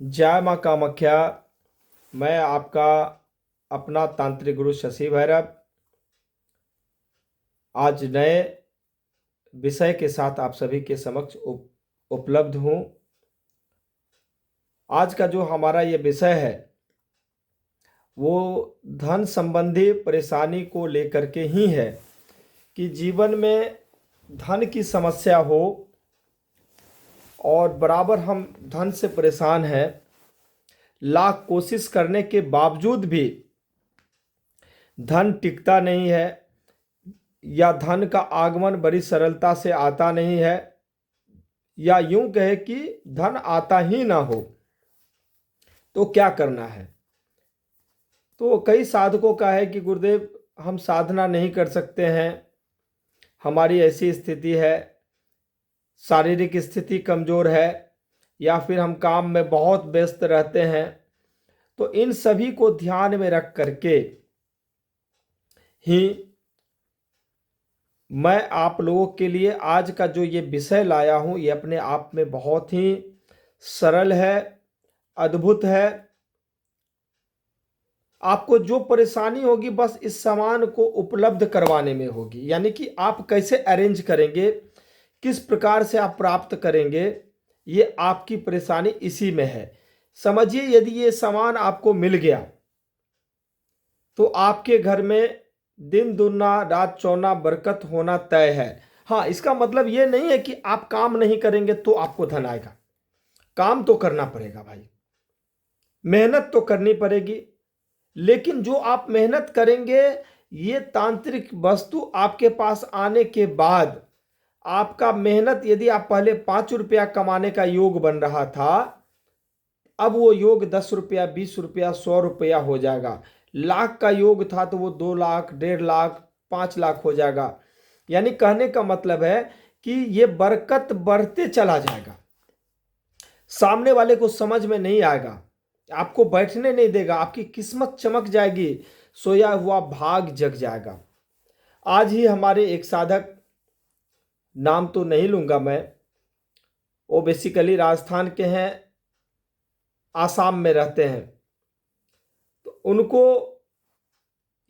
जय माँ कामाख्या। मैं आपका अपना तांत्रिक गुरु शशि भैरव आज नए विषय के साथ आप सभी के समक्ष उपलब्ध हूँ। आज का जो हमारा ये विषय है वो धन संबंधी परेशानी को लेकर के ही है कि जीवन में धन की समस्या हो और बराबर हम धन से परेशान हैं। लाख कोशिश करने के बावजूद भी धन टिकता नहीं है या धन का आगमन बड़ी सरलता से आता नहीं है, या यूं कहे कि धन आता ही ना हो। तो क्या करना है? तो कई साधकों का है कि गुरुदेव हम साधना नहीं कर सकते हैं, हमारी ऐसी स्थिति है, शारीरिक स्थिति कमज़ोर है, या फिर हम काम में बहुत व्यस्त रहते हैं। तो इन सभी को ध्यान में रख करके ही मैं आप लोगों के लिए आज का जो ये विषय लाया हूँ ये अपने आप में बहुत ही सरल है, अद्भुत है। आपको जो परेशानी होगी बस इस सामान को उपलब्ध करवाने में होगी, यानी कि आप कैसे अरेंज करेंगे, किस प्रकार से आप प्राप्त करेंगे, ये आपकी परेशानी इसी में है। समझिए, यदि ये सामान आपको मिल गया तो आपके घर में दिन दुगना रात चौना बरकत होना तय है। हाँ, इसका मतलब ये नहीं है कि आप काम नहीं करेंगे तो आपको धन आएगा। काम तो करना पड़ेगा भाई, मेहनत तो करनी पड़ेगी। लेकिन जो आप मेहनत करेंगे, ये तांत्रिक वस्तु आपके पास आने के बाद आपका मेहनत, यदि आप पहले 5 रुपया कमाने का योग बन रहा था, अब वो योग 10 रुपया, 20 रुपया, 100 रुपया हो जाएगा। लाख का योग था तो वो 2 लाख, 1.5 लाख, 5 लाख हो जाएगा। यानी कहने का मतलब है कि ये बरकत बढ़ते चला जाएगा। सामने वाले को समझ में नहीं आएगा, आपको बैठने नहीं देगा, आपकी किस्मत चमक जाएगी, सोया हुआ भाग जग जाएगा। आज ही हमारे एक साधक, नाम तो नहीं लूंगा मैं, वो बेसिकली राजस्थान के हैं, आसाम में रहते हैं। तो उनको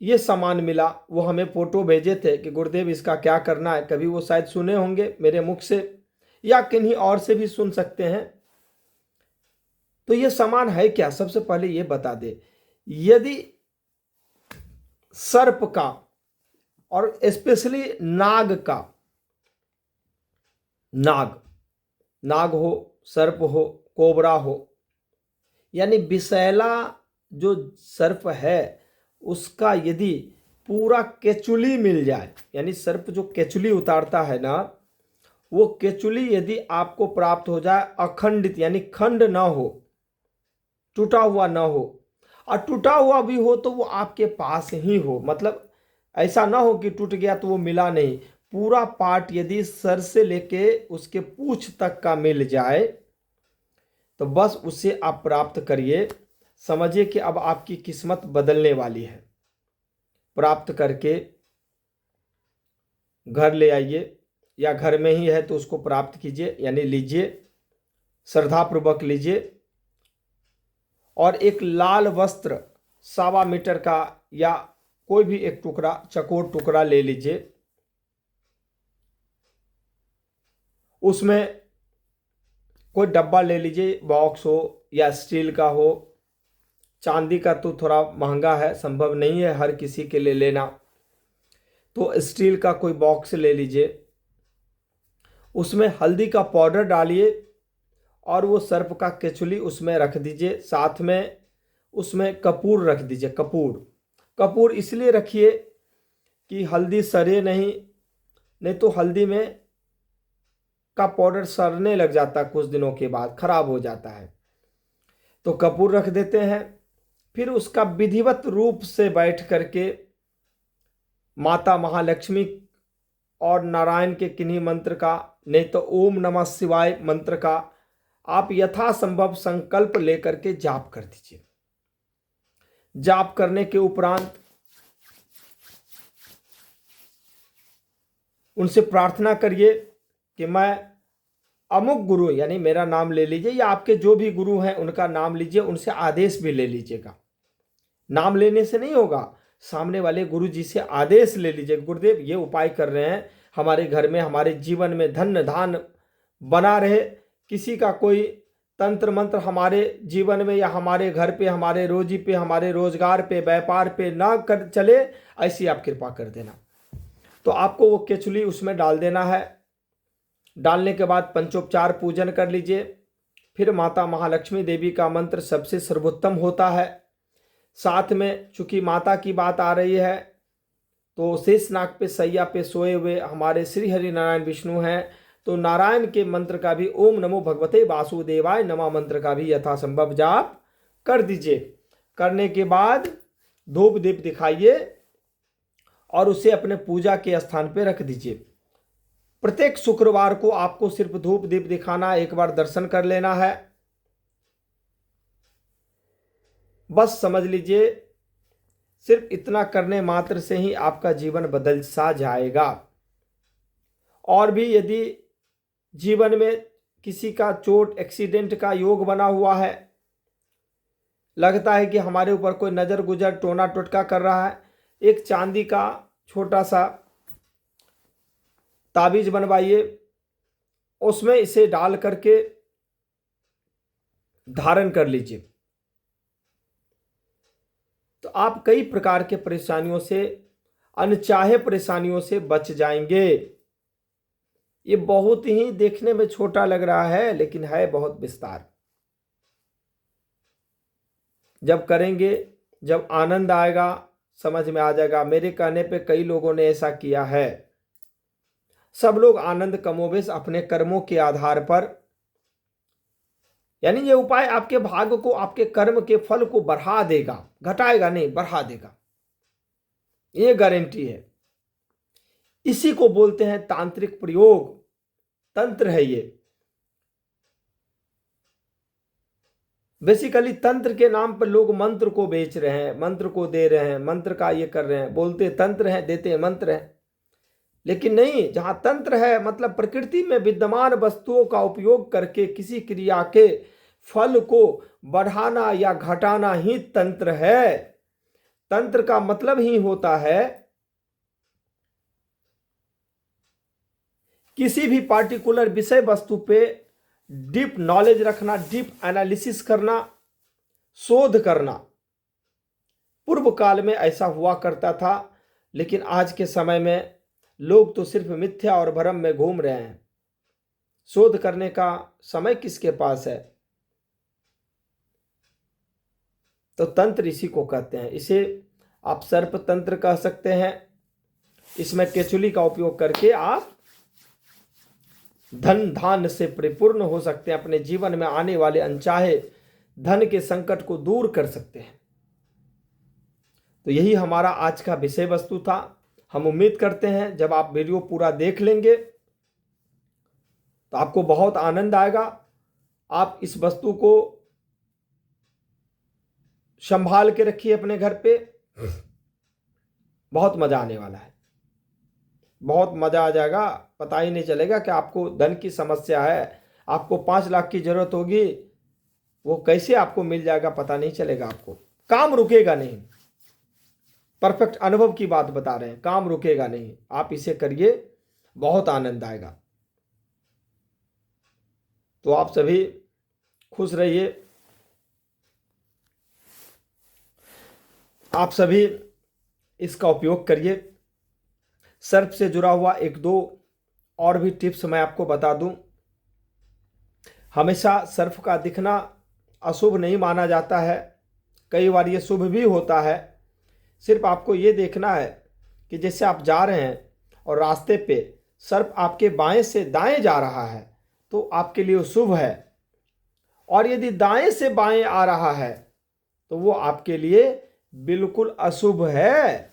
ये सामान मिला, वो हमें फोटो भेजे थे कि गुरुदेव इसका क्या करना है। कभी वो शायद सुने होंगे मेरे मुख से या किन्हीं और से भी सुन सकते हैं। तो ये सामान है क्या, सबसे पहले ये बता दे। यदि सर्प का और स्पेशली नाग का, नाग हो, सर्प हो, कोबरा हो, यानी विषैला जो सर्प है उसका यदि पूरा केचुली मिल जाए, यानी सर्प जो केचुली उतारता है ना, वो केचुली यदि आपको प्राप्त हो जाए अखंडित, यानी खंड ना हो, टूटा हुआ ना हो, और टूटा हुआ भी हो तो वो आपके पास ही हो। मतलब ऐसा ना हो कि टूट गया तो वो मिला नहीं, पूरा पार्ट यदि सर से लेके उसके पूंछ तक का मिल जाए तो बस उसे आप प्राप्त करिए। समझिए कि अब आपकी किस्मत बदलने वाली है। प्राप्त करके घर ले आइए, या घर में ही है तो उसको प्राप्त कीजिए, यानी लीजिए, श्रद्धापूर्वक लीजिए। और एक लाल वस्त्र 1.25 मीटर का या कोई भी एक टुकड़ा, चकोर टुकड़ा ले लीजिए। उसमें कोई डब्बा ले लीजिए, बॉक्स हो या स्टील का हो। चांदी का तो थोड़ा महंगा है, संभव नहीं है हर किसी के लिए लेना, तो स्टील का कोई बॉक्स ले लीजिए। उसमें हल्दी का पाउडर डालिए और वो सर्प का केचुली उसमें रख दीजिए। साथ में उसमें कपूर रख दीजिए। कपूर इसलिए रखिए कि हल्दी सड़े नहीं, नहीं तो हल्दी में का पाउडर सड़ने लग जाता है, कुछ दिनों के बाद खराब हो जाता है। तो कपूर रख देते हैं। फिर उसका विधिवत रूप से बैठ करके माता महालक्ष्मी और नारायण के किन्हीं मंत्र का, नहीं तो ओम नमः शिवाय मंत्र का आप यथासंभव संकल्प लेकर के जाप कर दीजिए। जाप करने के उपरांत उनसे प्रार्थना करिए कि मैं अमुक गुरु यानी मेरा नाम ले लीजिए, या आपके जो भी गुरु हैं उनका नाम लीजिए, उनसे आदेश भी ले लीजिएगा। नाम लेने से नहीं होगा, सामने वाले गुरु जी से आदेश ले लीजिए, गुरुदेव ये उपाय कर रहे हैं, हमारे घर में हमारे जीवन में धन धान बना रहे, किसी का कोई तंत्र मंत्र हमारे जीवन में या हमारे घर पे, हमारे रोजी पे, हमारे रोजगार पे, व्यापार पे ना कर चले, ऐसी आप कृपा कर देना। तो आपको वो केचुली उसमें डाल देना है। डालने के बाद पंचोपचार पूजन कर लीजिए। फिर माता महालक्ष्मी देवी का मंत्र सबसे सर्वोत्तम होता है। साथ में चूंकि माता की बात आ रही है, तो शेषनाग पे सैया पे सोए हुए हमारे श्री हरि नारायण विष्णु हैं, तो नारायण के मंत्र का भी ओम नमो भगवते वासुदेवाय नमः मंत्र का भी यथासंभव जाप कर दीजिए। करने के बाद धूप दीप दिखाइए और उसे अपने पूजा के स्थान पे रख दीजिए। प्रत्येक शुक्रवार को आपको सिर्फ धूप दीप दिखाना, एक बार दर्शन कर लेना है। बस समझ लीजिए, सिर्फ इतना करने मात्र से ही आपका जीवन बदल सा जाएगा। और भी यदि जीवन में किसी का चोट एक्सीडेंट का योग बना हुआ है, लगता है कि हमारे ऊपर कोई नज़र गुजर टोना टोटका कर रहा है, एक चांदी का छोटा सा ताबीज बनवाइए, उसमें इसे डाल करके धारण कर लीजिए, तो आप कई प्रकार के परेशानियों से, अनचाहे परेशानियों से बच जाएंगे। ये बहुत ही देखने में छोटा लग रहा है, लेकिन है बहुत विस्तार। जब करेंगे, जब आनंद आएगा, समझ में आ जाएगा। मेरे कहने पे कई लोगों ने ऐसा किया है। सब लोग आनंद कमोबेश अपने कर्मों के आधार पर, यानी ये उपाय आपके भाग्य को, आपके कर्म के फल को बढ़ा देगा, घटाएगा नहीं, बढ़ा देगा, ये गारंटी है। इसी को बोलते हैं तांत्रिक प्रयोग, तंत्र है ये। बेसिकली तंत्र के नाम पर लोग मंत्र को बेच रहे हैं, मंत्र को दे रहे हैं, मंत्र का ये कर रहे हैं, बोलते तंत्र हैं, देते मंत्र हैं। लेकिन नहीं, जहां तंत्र है मतलब प्रकृति में विद्यमान वस्तुओं का उपयोग करके किसी क्रिया के फल को बढ़ाना या घटाना ही तंत्र है। तंत्र का मतलब ही होता है किसी भी पार्टिकुलर विषय वस्तु पे डीप नॉलेज रखना, डीप एनालिसिस करना, शोध करना। पूर्व काल में ऐसा हुआ करता था, लेकिन आज के समय में लोग तो सिर्फ मिथ्या और भ्रम में घूम रहे हैं। शोध करने का समय किसके पास है? तो तंत्र इसी को कहते हैं। इसे आप सर्प तंत्र कह सकते हैं। इसमें केचुली का उपयोग करके आप धन धान से परिपूर्ण हो सकते हैं, अपने जीवन में आने वाले अनचाहे धन के संकट को दूर कर सकते हैं। तो यही हमारा आज का विषय वस्तु था। हम उम्मीद करते हैं जब आप वीडियो पूरा देख लेंगे तो आपको बहुत आनंद आएगा। आप इस वस्तु को संभाल के रखिए अपने घर पे, बहुत मजा आने वाला है, बहुत मजा आ जाएगा। पता ही नहीं चलेगा कि आपको धन की समस्या है, आपको 5 लाख की जरूरत होगी, वो कैसे आपको मिल जाएगा पता नहीं चलेगा। आपको काम रुकेगा नहीं, परफेक्ट अनुभव की बात बता रहे हैं, काम रुकेगा नहीं। आप इसे करिए, बहुत आनंद आएगा। तो आप सभी खुश रहिए। आप सभी इसका उपयोग करिए। सर्प से जुड़ा हुआ 1-2 और भी टिप्स मैं आपको बता दूं। हमेशा सर्प का दिखना अशुभ नहीं माना जाता है, कई बार ये शुभ भी होता है। सिर्फ आपको ये देखना है कि जैसे आप जा रहे हैं और रास्ते पे सर्प आपके बाएं से दाएं जा रहा है तो आपके लिए शुभ है, और यदि दाएं से बाएं आ रहा है तो वो आपके लिए बिल्कुल अशुभ है।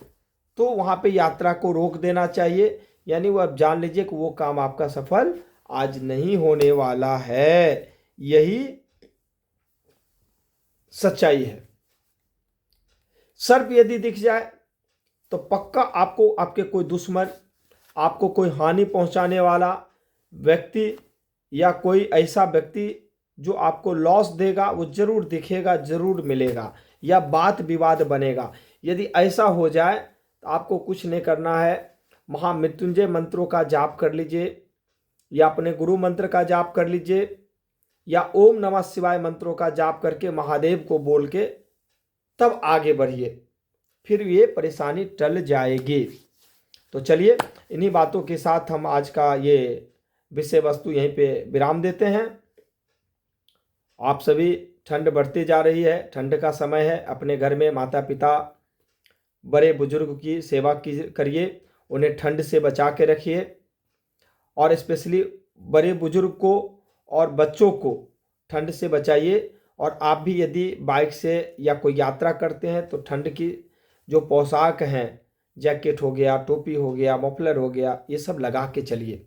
तो वहां पे यात्रा को रोक देना चाहिए, यानी वो आप जान लीजिए कि वो काम आपका सफल आज नहीं होने वाला है। यही सच्चाई है। सर्प यदि दिख जाए तो पक्का आपको आपके कोई दुश्मन, आपको कोई हानि पहुंचाने वाला व्यक्ति या कोई ऐसा व्यक्ति जो आपको लॉस देगा वो जरूर दिखेगा, जरूर मिलेगा, या बात विवाद बनेगा। यदि ऐसा हो जाए तो आपको कुछ नहीं करना है, महामृत्युंजय मंत्रों का जाप कर लीजिए, या अपने गुरु मंत्र का जाप कर लीजिए, या ओम नमः शिवाय मंत्रों का जाप करके महादेव को बोल के तब आगे बढ़िए, फिर ये परेशानी टल जाएगी। तो चलिए, इन्हीं बातों के साथ हम आज का ये विषय वस्तु यहीं पे विराम देते हैं। आप सभी, ठंड बढ़ती जा रही है, ठंड का समय है, अपने घर में माता पिता बड़े बुजुर्ग की सेवा करिए, उन्हें ठंड से बचा के रखिए, और स्पेशली बड़े बुजुर्ग को और बच्चों को ठंड से बचाइए। और आप भी यदि बाइक से या कोई यात्रा करते हैं तो ठंड की जो पोशाक हैं, जैकेट हो गया, टोपी हो गया, मफलर हो गया, ये सब लगा के चलिए,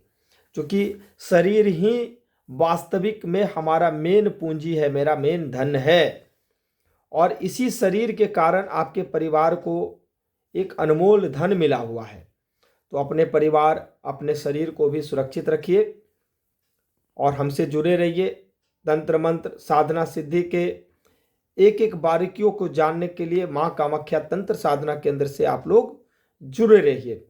क्योंकि शरीर ही वास्तविक में हमारा मेन पूंजी है, मेरा मेन धन है। और इसी शरीर के कारण आपके परिवार को एक अनमोल धन मिला हुआ है। तो अपने परिवार, अपने शरीर को भी सुरक्षित रखिए और हमसे जुड़े रहिए। तंत्र मंत्र साधना सिद्धि के एक एक बारीकियों को जानने के लिए मां कामाख्या तंत्र साधना केंद्र से आप लोग जुड़े रहिए।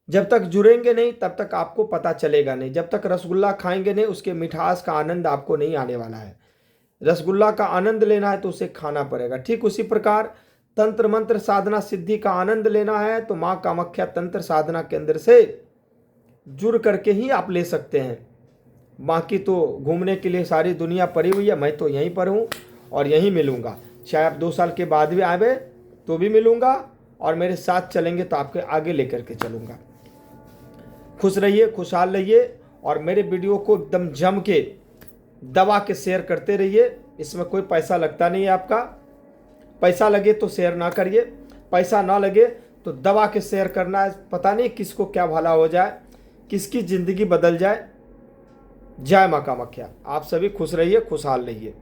जब तक जुड़ेंगे नहीं तब तक आपको पता चलेगा नहीं। जब तक रसगुल्ला खाएंगे नहीं, उसके मिठास का आनंद आपको नहीं आने वाला है। रसगुल्ला का आनंद लेना है तो उसे खाना पड़ेगा। ठीक उसी प्रकार तंत्र मंत्र साधना सिद्धि का आनंद लेना है तो मां कामाख्या तंत्र साधना केंद्र से जुड़ करके ही आप ले सकते हैं। बाकी तो घूमने के लिए सारी दुनिया पड़ी हुई है, मैं तो यहीं पर हूँ और यहीं मिलूंगा। चाहे आप 2 साल के बाद भी आवे तो भी मिलूंगा, और मेरे साथ चलेंगे तो आपके आगे लेकर के चलूंगा। खुश रहिए, खुशहाल रहिए, और मेरे वीडियो को एकदम जम के दबा के शेयर करते रहिए। इसमें कोई पैसा लगता नहीं है आपका। पैसा लगे तो शेयर ना करिए, पैसा ना लगे तो दबा के शेयर करना है। पता नहीं किसको क्या भला हो जाए, किसकी ज़िंदगी बदल जाए। जय मां कामाख्या। आप सभी खुश रहिए, खुशहाल रहिए।